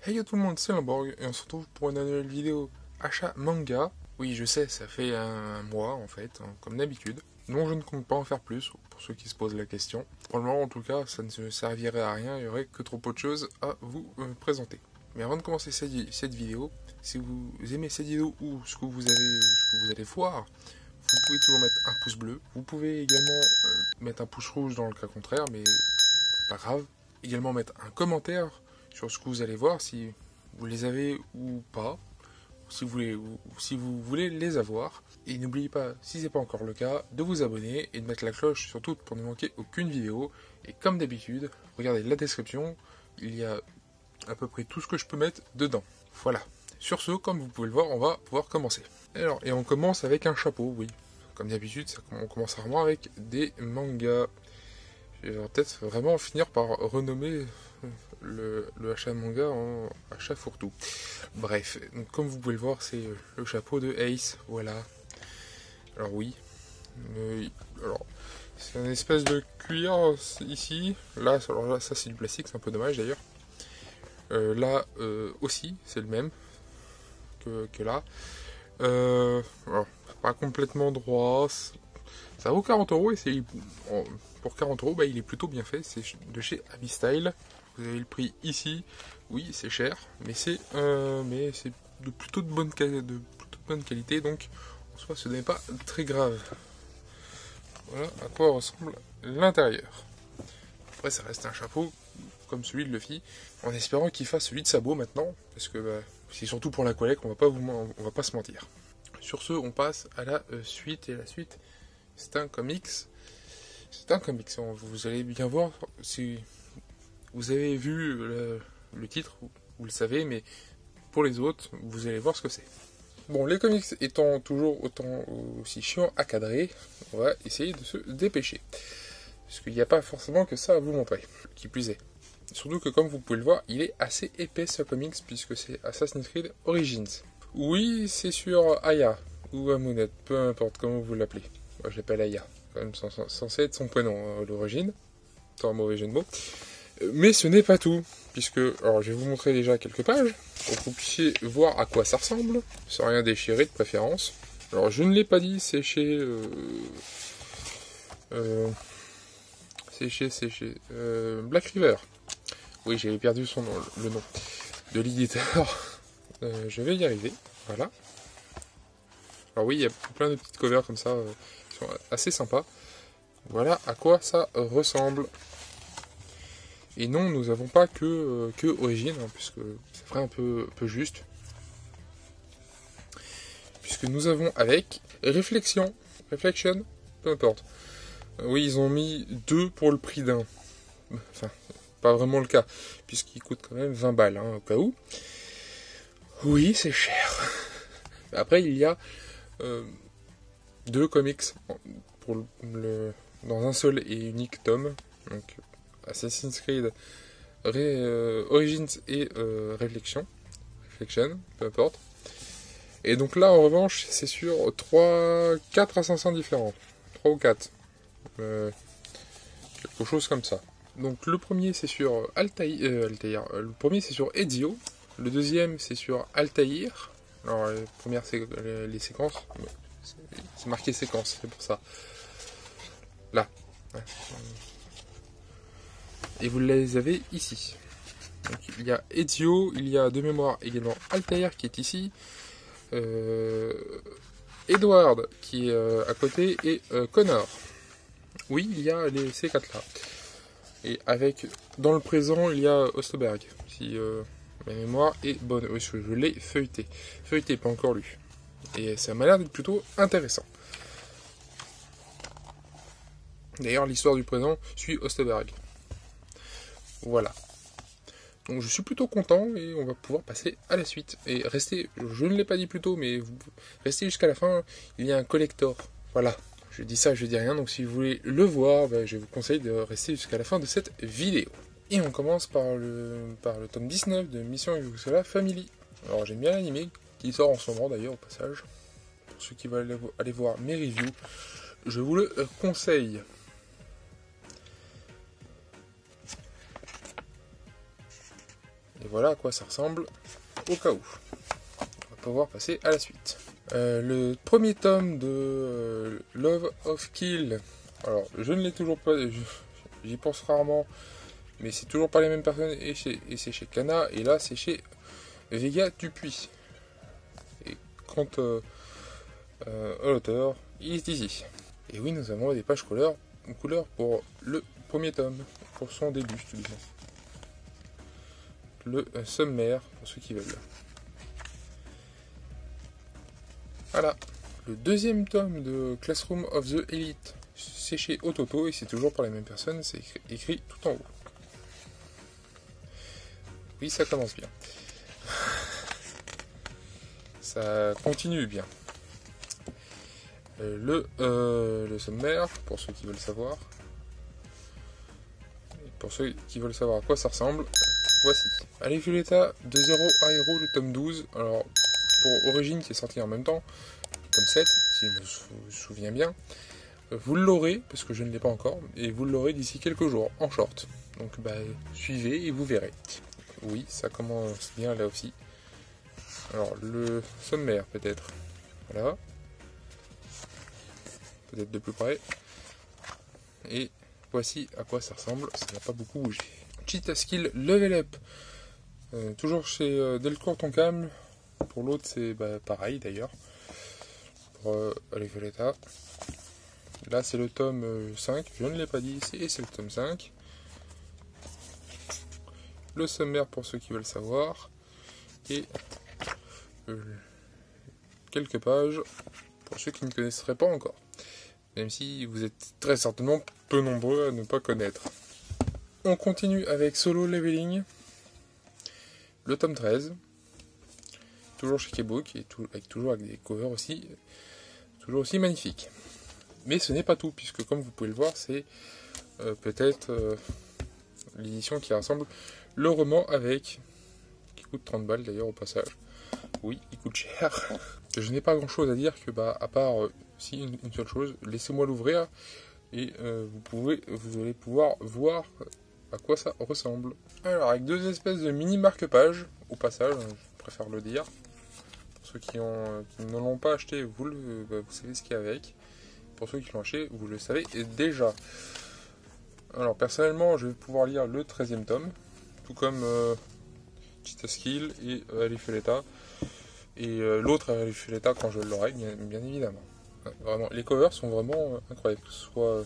Hey yo tout le monde, c'est Lamborg et on se retrouve pour une nouvelle vidéo achat manga. Oui, je sais, ça fait un mois en fait, hein, comme d'habitude. Non, je ne compte pas en faire plus, pour ceux qui se posent la question. Pour le moment, en tout cas, ça ne se servirait à rien, il y aurait que trop peu de choses à vous présenter. Mais avant de commencer cette vidéo, si vous aimez cette vidéo ou ce que vous allez voir, vous pouvez toujours mettre un pouce bleu. Vous pouvez également mettre un pouce rouge dans le cas contraire, mais c'est pas grave. Également mettre un commentaire sur ce que vous allez voir, si vous les avez ou pas, si vous voulez les avoir. Et n'oubliez pas, si ce n'est pas encore le cas, de vous abonner et de mettre la cloche surtout pour ne manquer aucune vidéo. Et comme d'habitude, regardez la description, il y a à peu près tout ce que je peux mettre dedans. Voilà. Sur ce, comme vous pouvez le voir, on va pouvoir commencer. Alors, et on commence avec un chapeau, oui. Comme d'habitude, on commence rarement avec des mangas. Je vais peut-être vraiment finir par renommer le achat manga en achat fourre-tout. Bref, donc comme vous pouvez le voir, c'est le chapeau de Ace, voilà. Alors oui, alors c'est une espèce de cuir ici. Là, alors là, ça c'est du plastique, c'est un peu dommage d'ailleurs. Là aussi, c'est le même que là. Alors, pas complètement droit. Ça vaut 40 € et c'est pour 40 €, bah, il est plutôt bien fait. C'est de chez Abistyle. Vous avez le prix ici. Oui, c'est cher, mais c'est plutôt de bonne qualité, donc en soi, ce n'est pas très grave. Voilà à quoi ressemble l'intérieur. Après, ça reste un chapeau comme celui de Luffy, en espérant qu'il fasse celui de Sabo maintenant, parce que bah, c'est surtout pour la collecte, on va pas se mentir. Sur ce, on passe à la suite, et la suite, c'est un comics. C'est un comics, vous allez bien voir, si vous avez vu le titre, vous le savez, mais pour les autres, vous allez voir ce que c'est. Bon, les comics étant toujours autant aussi chiants à cadrer, on va essayer de se dépêcher. Parce qu'il n'y a pas forcément que ça à vous montrer, qui plus est. Surtout que comme vous pouvez le voir, il est assez épais ce comics, puisque c'est Assassin's Creed Origins. Oui, c'est sur Aya, ou Amunet, peu importe comment vous l'appelez. Moi je l'appelle Aya, quand même censé être son prénom à l'origine, sans un mauvais jeu de mots. Mais ce n'est pas tout, puisque, alors je vais vous montrer déjà quelques pages, pour que vous puissiez voir à quoi ça ressemble, sans rien déchirer de préférence. Alors je ne l'ai pas dit, c'est chez... Black River. Oui, j'avais perdu son nom, le nom de l'éditeur. Je vais y arriver, voilà. Alors oui, il y a plein de petites covers comme ça, qui sont assez sympas. Voilà à quoi ça ressemble. Et non, nous n'avons pas que Origine, hein, puisque ça ferait un peu juste. Puisque nous avons avec Reflection, peu importe. Oui, ils ont mis 2 pour le prix d'un. Enfin, pas vraiment le cas, puisqu'il coûte quand même 20 balles, hein, au cas où. Oui, c'est cher. Après, il y a 2 comics dans un seul et unique tome. Donc, Assassin's Creed Origins et Reflection, peu importe. Et donc là, en revanche, c'est sur 4 assassins différents. 3 ou 4. Quelque chose comme ça. Donc le premier c'est sur Altaïr. Le premier c'est sur Ezio. Le deuxième c'est sur Altaïr. Alors la première c'est les séquences. C'est marqué séquence, c'est pour ça. Là. Et vous les avez ici. Donc, il y a Ezio, il y a de mémoire également Altaïr qui est ici. Edward qui est à côté et Connor. Oui, il y a ces 4 là. Et avec, dans le présent, il y a Osterberg, si ma mémoire est bonne. Oui, je l'ai feuilleté. Feuilleté, pas encore lu. Et ça m'a l'air d'être plutôt intéressant. D'ailleurs, l'histoire du présent suit Osterberg. Voilà. Donc je suis plutôt content et on va pouvoir passer à la suite. Et restez, je ne l'ai pas dit plus tôt, mais vous restez jusqu'à la fin, il y a un collector. Voilà. Je dis ça, je dis rien, donc si vous voulez le voir, bah, je vous conseille de rester jusqu'à la fin de cette vidéo. Et on commence par le tome 19 de Mission Yugoslavia Family. Alors j'aime bien l'anime, qui sort en ce moment d'ailleurs au passage. Pour ceux qui veulent aller voir mes reviews, je vous le conseille. Et voilà à quoi ça ressemble, au cas où. On va pouvoir passer à la suite. Le premier tome de Love of Kill. Alors, je ne l'ai toujours pas, j'y pense rarement, mais c'est toujours pas les mêmes personnes, et c'est chez Kana, et là c'est chez Vega Dupuis. Et quant à l'auteur, il est ici. Et oui, nous avons des pages couleurs pour le premier tome, pour son début, je te dis. Le sommaire, pour ceux qui veulent. Voilà. Le deuxième tome de Classroom of the Elite, c'est chez Ototo, et c'est toujours par les mêmes personnes, c'est écrit tout en haut. Oui, ça commence bien. Ça continue bien. Le sommaire, pour ceux qui veulent savoir. Et pour ceux qui veulent savoir à quoi ça ressemble, voici. Allez, Violetta, de 0 à Hero, le tome 12. Alors, pour Origine, qui est sorti en même temps, le tome 7, si je me souviens bien. Vous l'aurez, parce que je ne l'ai pas encore, et vous l'aurez d'ici quelques jours, en short. Donc, suivez et vous verrez. Oui, ça commence bien là aussi. Alors, le sommaire, peut-être. Voilà. Peut-être de plus près. Et voici à quoi ça ressemble. Ça n'a pas beaucoup bougé. Cheetah Skill Level Up. Toujours chez Delcourt Tonkam. Pour l'autre, c'est pareil d'ailleurs. Pour Violetta. Là, c'est le tome 5. Je ne l'ai pas dit ici. Et c'est le tome 5. Le sommaire pour ceux qui veulent savoir. Et quelques pages pour ceux qui ne connaisseraient pas encore. Même si vous êtes très certainement peu nombreux à ne pas connaître. On continue avec Solo Leveling, le tome 13, toujours chez Kebook, et toujours avec des covers aussi, toujours aussi magnifiques. Mais ce n'est pas tout, puisque comme vous pouvez le voir, c'est peut-être l'édition qui rassemble le roman avec, qui coûte 30 balles d'ailleurs au passage. Oui, il coûte cher. Je n'ai pas grand chose à dire que, à part, si une seule chose, laissez-moi l'ouvrir et vous allez pouvoir voir à quoi ça ressemble. Alors, avec deux espèces de mini marque-pages, au passage, je préfère le dire. Pour ceux qui ne l'ont pas acheté, vous savez ce qu'il y a avec. Pour ceux qui l'ont acheté, vous le savez déjà. Alors, personnellement, je vais pouvoir lire le 13e tome, tout comme Cheetah Skill et Violetta. Et l'autre Violetta quand je l'aurai, bien évidemment. Vraiment, les covers sont vraiment incroyables, que ce soit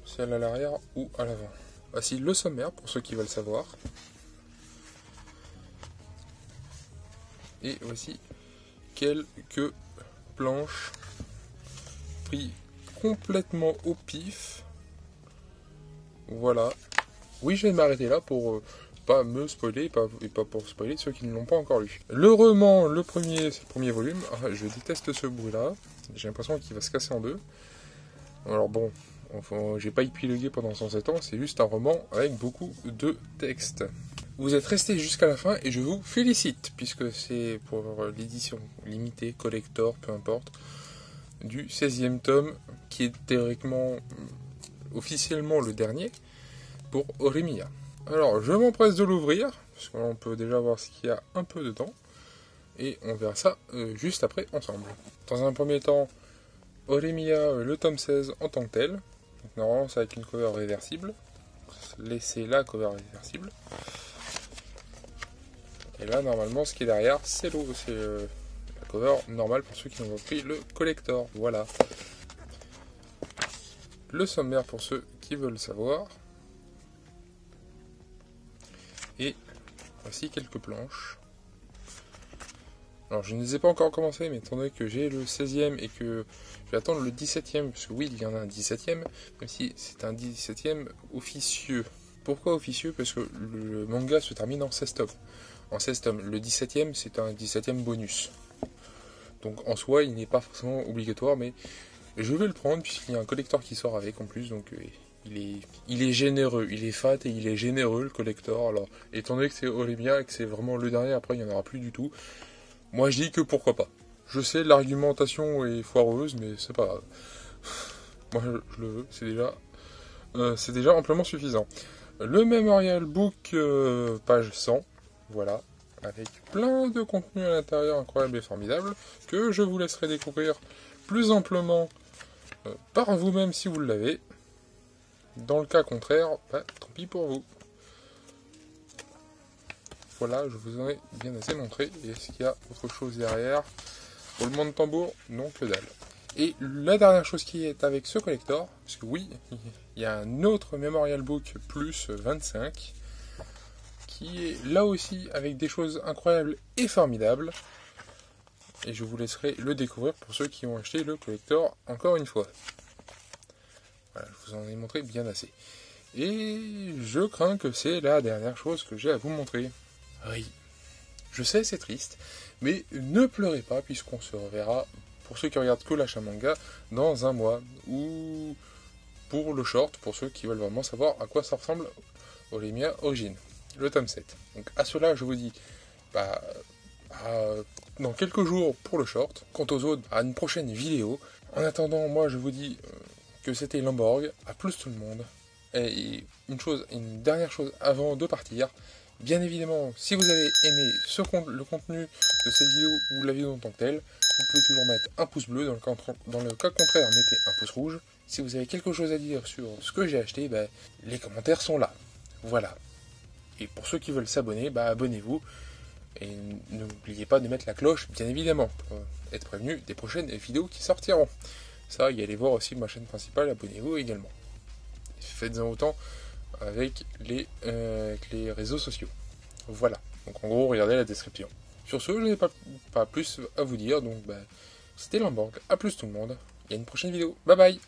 celle à l'arrière ou à l'avant. Voici le sommaire pour ceux qui veulent savoir. Et voici quelques planches pris complètement au pif. Voilà. Oui, je vais m'arrêter là pour pas me spoiler et pas pour spoiler ceux qui ne l'ont pas encore lu. Le roman, c'est le premier volume. Ah, je déteste ce bruit-là. J'ai l'impression qu'il va se casser en deux. Alors bon, j'ai pas épilogué pendant 107 ans, c'est juste un roman avec beaucoup de texte. Vous êtes restés jusqu'à la fin et je vous félicite, puisque c'est pour l'édition limitée, collector, peu importe, du 16e tome, qui est théoriquement, officiellement le dernier, pour Orimiya. Alors, je m'empresse de l'ouvrir, parce qu'on peut déjà voir ce qu'il y a un peu dedans, et on verra ça juste après ensemble. Dans un premier temps, Orimiya, le tome 16 en tant que tel. Donc, normalement, c'est avec une cover réversible. Laissez la cover réversible. Et là, normalement, ce qui est derrière, c'est la cover normale pour ceux qui ont pris le collector. Voilà. Le sommaire pour ceux qui veulent savoir. Et voici quelques planches. Alors je ne les ai pas encore commencé, mais étant donné que j'ai le 16e et que je vais attendre le 17e, parce que oui, il y en a un 17e, même si c'est un 17e officieux. Pourquoi officieux? Parce que le manga se termine en 16 tomes. En 16 tomes. Le 17e, c'est un 17e bonus. Donc en soi, il n'est pas forcément obligatoire, mais je vais le prendre puisqu'il y a un collector qui sort avec en plus, donc il est généreux, il est fat et il est généreux le collector. Alors, étant donné que c'est Orimiya et que c'est vraiment le dernier, après il n'y en aura plus du tout, moi je dis que pourquoi pas. Je sais, l'argumentation est foireuse, mais c'est pas grave. Moi je le veux, c'est déjà amplement suffisant. le Memorial Book page 100, voilà, avec plein de contenu à l'intérieur incroyable et formidable, que je vous laisserai découvrir plus amplement par vous-même si vous l'avez. Dans le cas contraire, bah, tant pis pour vous. Voilà, je vous en ai bien assez montré. Et est-ce qu'il y a autre chose derrière? Roulement de tambour? Non, que dalle. Et la dernière chose qui est avec ce collector, parce que oui, il y a un autre Memorial Book plus 25, qui est là aussi avec des choses incroyables et formidables. Et je vous laisserai le découvrir pour ceux qui ont acheté le collector encore une fois. Voilà, je vous en ai montré bien assez. Et je crains que c'est la dernière chose que j'ai à vous montrer. Oui, je sais, c'est triste, mais ne pleurez pas puisqu'on se reverra, pour ceux qui regardent que l'achat manga, dans un mois, ou pour le short, pour ceux qui veulent vraiment savoir à quoi ça ressemble Olemia Origin, le tome 7. Donc à cela, je vous dis, dans quelques jours pour le short. Quant aux autres, à une prochaine vidéo. En attendant, moi je vous dis que c'était Lamborg, à plus tout le monde. Et une dernière chose avant de partir. Bien évidemment, si vous avez aimé le contenu de cette vidéo ou la vidéo en tant que telle, vous pouvez toujours mettre un pouce bleu, dans le cas contraire, mettez un pouce rouge. Si vous avez quelque chose à dire sur ce que j'ai acheté, les commentaires sont là. Voilà. Et pour ceux qui veulent s'abonner, abonnez-vous. Et n'oubliez pas de mettre la cloche, bien évidemment, pour être prévenu des prochaines vidéos qui sortiront. Ça, y allez voir aussi ma chaîne principale, abonnez-vous également. Faites-en autant avec les réseaux sociaux. Voilà. Donc en gros, regardez la description. Sur ce, je n'ai pas plus à vous dire. Donc c'était Lamborg. À plus tout le monde. Et à une prochaine vidéo. Bye bye.